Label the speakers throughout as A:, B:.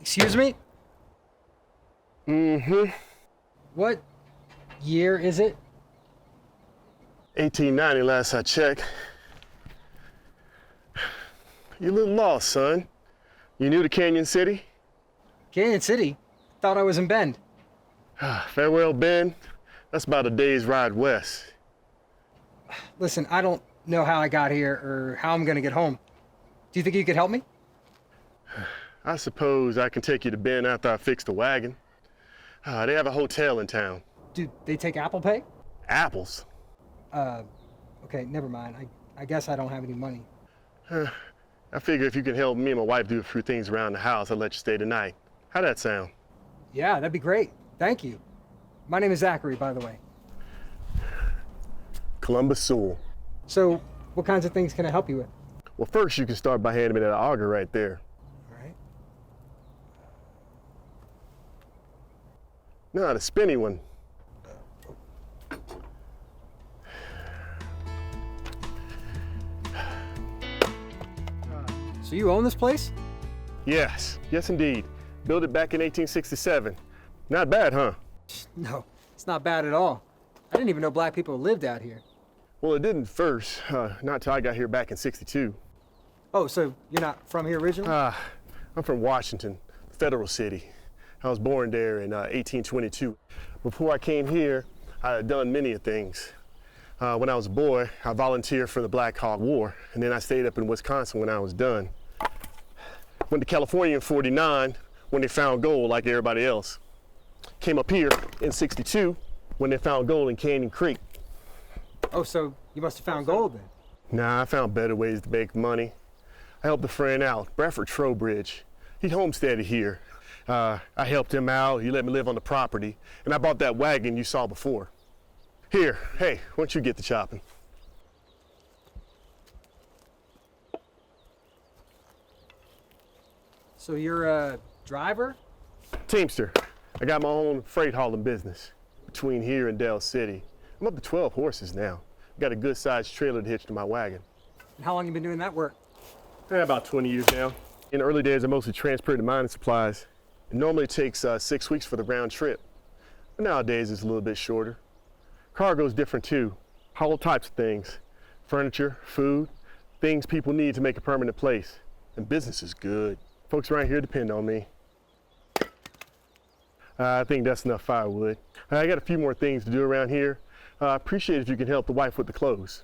A: Excuse me?
B: Mm-hmm.
A: What year is it?
B: 1890 last I checked. You a little lost, son. You new to Canyon City?
A: Canyon City? Thought I was in Bend.
B: Farewell, Bend. That's about a day's ride west.
A: Listen, I don't know how I got here or how I'm gonna get home. Do you think you could help me?
B: I suppose I can take you to Bend after I fix the wagon. They have a hotel in town.
A: Do they take Apple Pay?
B: Apples?
A: Okay, never mind. I guess I don't have any money.
B: I figure if you can help me and my wife do a few things around the house, I'll let you stay tonight. How'd that sound?
A: Yeah, that'd be great. Thank you. My name is Zachary, by the way.
B: Columbus Sewell.
A: So, what kinds of things can I help you with?
B: Well, first you can start by handing me that auger right there.
A: All right.
B: No, the spinny one.
A: So you own this place?
B: Yes, yes indeed. Built it back in 1867. Not bad, huh?
A: No, it's not bad at all. I didn't even know black people lived out here.
B: Well, it didn't first, not till I got here back in '62.
A: Oh, so you're not from here originally?
B: I'm from Washington, the federal city. I was born there in 1822. Before I came here, I had done many things. When I was a boy, I volunteered for the Black Hawk War, and then I stayed up in Wisconsin when I was done. Went to California in '49 when they found gold like everybody else. Came up here in '62 when they found gold in Canyon Creek.
A: Oh, so you must have found gold then?
B: Nah, I found better ways to make money. I helped a friend out, Bradford Trowbridge. He homesteaded here. I helped him out, he let me live on the property, and I bought that wagon you saw before. Here, hey, why don't you get the chopping?
A: So you're a driver?
B: Teamster. I got my own freight hauling business between here and Del City. I'm up to 12 horses now. Got a good sized trailer to hitch to my wagon.
A: And how long you been doing that work?
B: About 20 years now. In the early days, I mostly transported mining supplies. It normally takes 6 weeks for the round trip. But nowadays, it's a little bit shorter. Cargo's different too. All types of things. Furniture, food, things people need to make a permanent place. And business is good. Folks around here depend on me. I think that's enough firewood. I got a few more things to do around here. I appreciate it if you can help the wife with the clothes.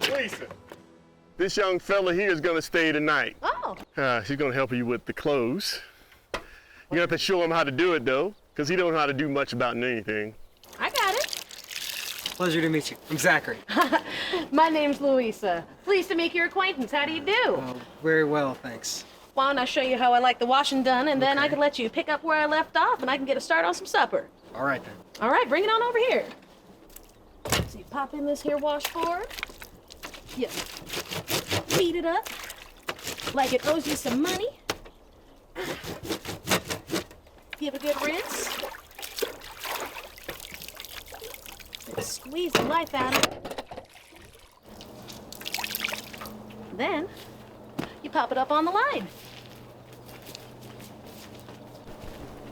B: Louisa, this young fella here is gonna stay tonight.
C: Oh.
B: She's gonna help you with the clothes. You have to show him how to do it though, because he don't know how to do much about anything.
C: I got it.
A: Pleasure to meet you. I'm Zachary.
C: My name's Louisa. Pleased to make your acquaintance. How do you do?
A: Oh, very well, thanks.
C: Why don't I show you how I like the washing done, and then I
A: Okay.
C: can let you pick up where I left off, and I can get a start on some supper.
A: All right then.
C: All right, bring it on over here. So you pop in this here washboard. You beat it up like it owes you some money. Give it a good rinse. Squeeze the life out of it. Then you pop it up on the line.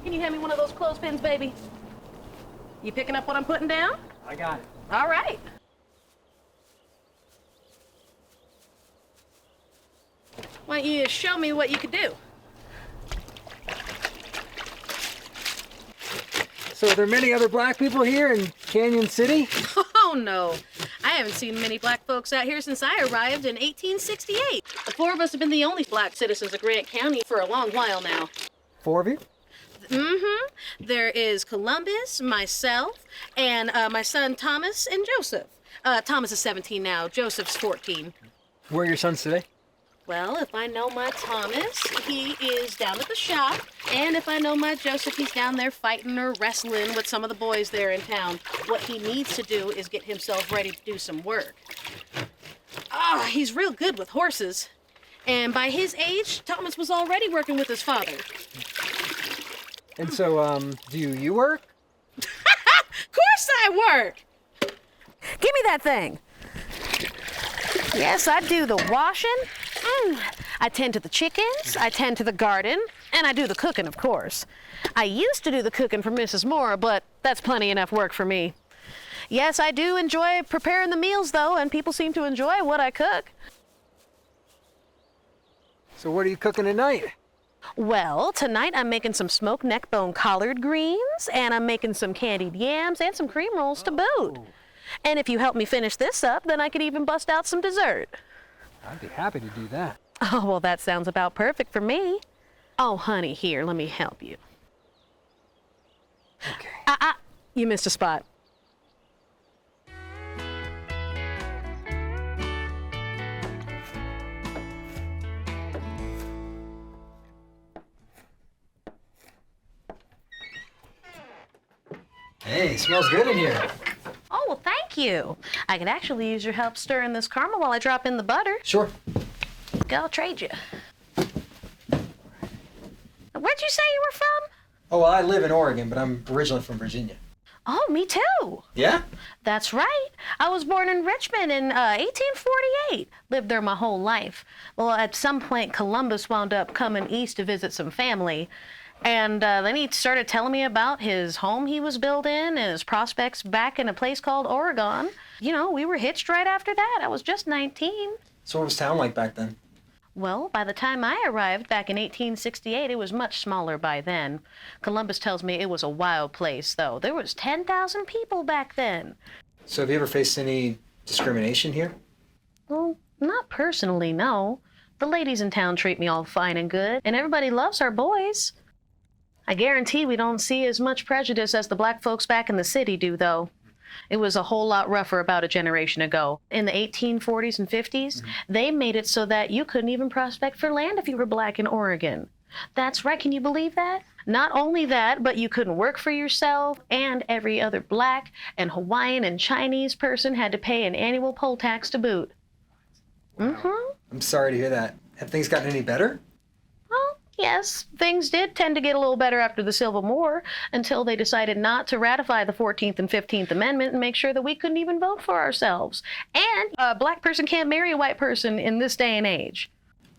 C: Can you hand me one of those clothespins, baby? You picking up what I'm putting down?
A: I got it.
C: All right. Why don't you show me what you could do?
A: So are there many other black people here in Canyon City?
C: Oh, no. I haven't seen many black folks out here since I arrived in 1868. The four of us have been the only black citizens of Grant County for a long while now.
A: 4 of you?
C: Mm-hmm. There is Columbus, myself, and my son Thomas and Joseph. Thomas is 17 now. Joseph's 14.
A: Where are your sons today?
C: Well, if I know my Thomas, he is down at the shop. And if I know my Joseph, he's down there fighting or wrestling with some of the boys there in town. What he needs to do is get himself ready to do some work. He's real good with horses. And by his age, Thomas was already working with his father.
A: And so, do you work?
C: my work. Give me that thing. Yes, I do the washing. I tend to the chickens, I tend to the garden, and I do the cooking, of course. I used to do the cooking for Mrs. Moore, but that's plenty enough work for me. Yes, I do enjoy preparing the meals, though, and people seem to enjoy what I cook.
A: So what are you cooking tonight?
C: Well, tonight I'm making some smoked neckbone collard greens, and I'm making some candied yams and some cream rolls to boot. And if you help me finish this up, then I could even bust out some dessert.
A: I'd be happy to do that.
C: Oh, well, that sounds about perfect for me. Oh, honey, here, let me help you.
A: Okay.
C: You missed a spot.
A: Hey, smells good in here.
C: Oh, well, thank you. I could actually use your help stirring this caramel while I drop in the butter.
A: Sure.
C: I'll trade you. Where'd you say you were from?
A: Oh, well, I live in Oregon, but I'm originally from Virginia.
C: Oh, me too.
A: Yeah?
C: That's right. I was born in Richmond in 1848. Lived there my whole life. Well, at some point, Columbus wound up coming east to visit some family. And then he started telling me about his home he was building and his prospects back in a place called Oregon. You know, we were hitched right after that. I was just 19.
A: So what was town like back then?
C: Well, by the time I arrived back in 1868, it was much smaller by then. Columbus tells me it was a wild place, though. There was 10,000 people back then.
A: So have you ever faced any discrimination here?
C: Well, not personally, no. The ladies in town treat me all fine and good, and everybody loves our boys. I guarantee we don't see as much prejudice as the black folks back in the city do, though. It was a whole lot rougher about a generation ago. In the 1840s and 50s, they made it so that you couldn't even prospect for land if you were black in Oregon. That's right, can you believe that? Not only that, but you couldn't work for yourself, and every other black and Hawaiian and Chinese person had to pay an annual poll tax to boot.
A: I'm sorry to hear that. Have things gotten any better?
C: Well, yes, things did tend to get a little better after the Civil War until they decided not to ratify the 14th and 15th Amendment and make sure that we couldn't even vote for ourselves. And a black person can't marry a white person in this day and age.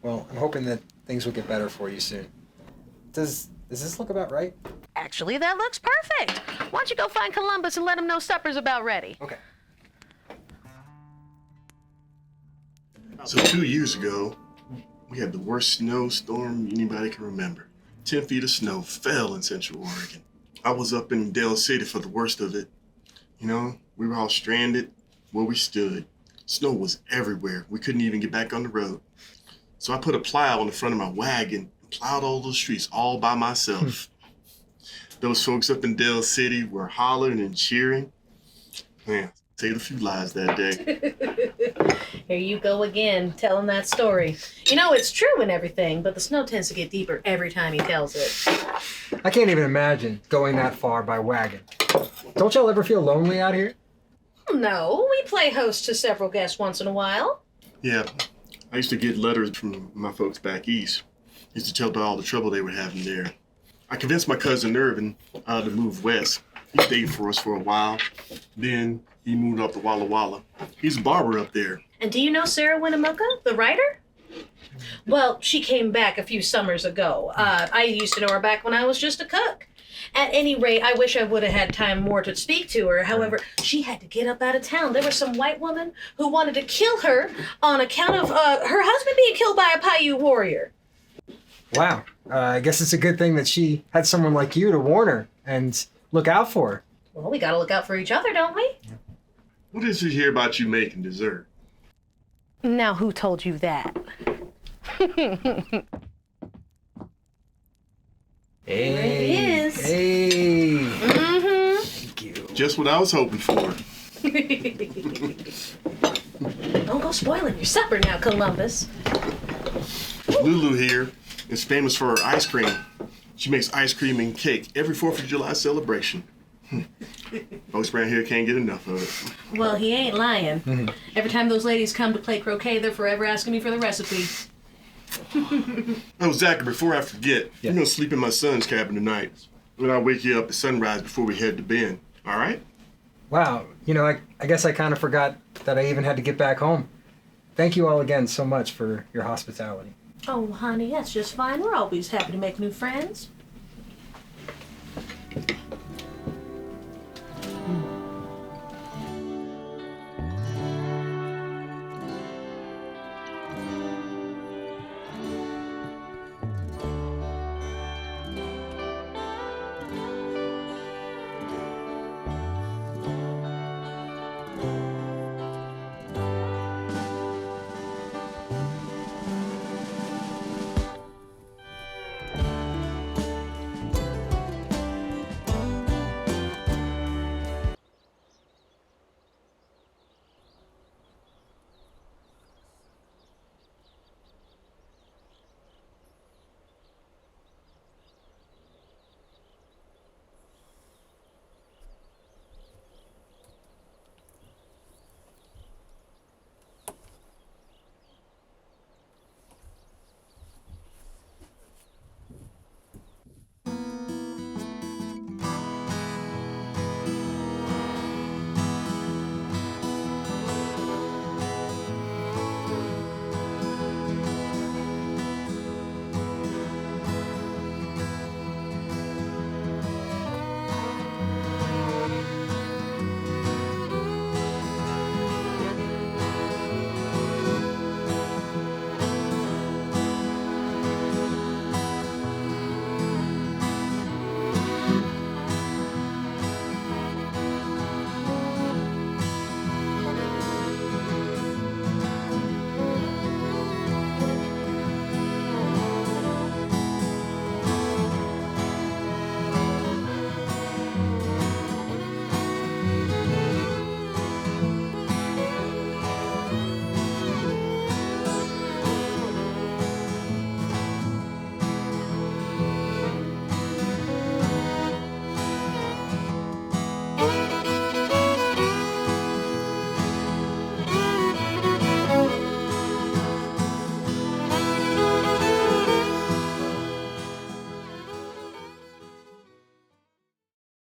A: Well, I'm hoping that things will get better for you soon. Does this look about right?
C: Actually, that looks perfect. Why don't you go find Columbus and let him know supper's about ready?
A: Okay.
B: So 2 years ago, we had the worst snowstorm anybody can remember. 10 feet of snow fell in Central Oregon. I was up in Dale City for the worst of it. You know, we were all stranded where we stood. Snow was everywhere. We couldn't even get back on the road. So I put a plow on the front of my wagon and plowed all those streets all by myself. Those folks up in Dale City were hollering and cheering. Man, saved a few lives that day.
C: Here you go again, telling that story. You know, it's true and everything, but the snow tends to get deeper every time he tells it.
A: I can't even imagine going that far by wagon. Don't y'all ever feel lonely out here?
C: No, we play host to several guests once in a while.
B: Yeah, I used to get letters from my folks back east. Used to tell about all the trouble they were having there. I convinced my cousin Irvin to move west. He stayed for us for a while. Then he moved up to Walla Walla. He's a barber up there.
C: And do you know Sarah Winnemucca, the writer? Well, she came back a few summers ago. I used to know her back when I was just a cook. At any rate, I wish I would have had time more to speak to her. However, she had to get up out of town. There was some white woman who wanted to kill her on account of her husband being killed by a Paiute warrior.
A: Wow. I guess it's a good thing that she had someone like you to warn her and look out for her.
C: Well, we gotta look out for each other, don't we?
B: What did you hear about you making dessert?
C: Now, who told you that?
A: Hey.
C: There it is.
A: Hey.
C: Mm-hmm.
A: Thank you.
B: Just what I was hoping for.
C: Don't go spoiling your supper now, Columbus.
B: Lulu here is famous for her ice cream. She makes ice cream and cake every 4th of July celebration. Folks around here can't get enough of it.
C: Well, he ain't lying. Every time those ladies come to play croquet, they're forever asking me for the recipe.
B: Oh, Zachary, before I forget,
A: Yeah.
B: I'm gonna sleep in my son's cabin tonight. When I wake you up at sunrise before we head to bed. All right?
A: Wow, I guess I kind of forgot that I even had to get back home. Thank you all again so much for your hospitality.
C: Oh, honey, that's just fine. We're always happy to make new friends.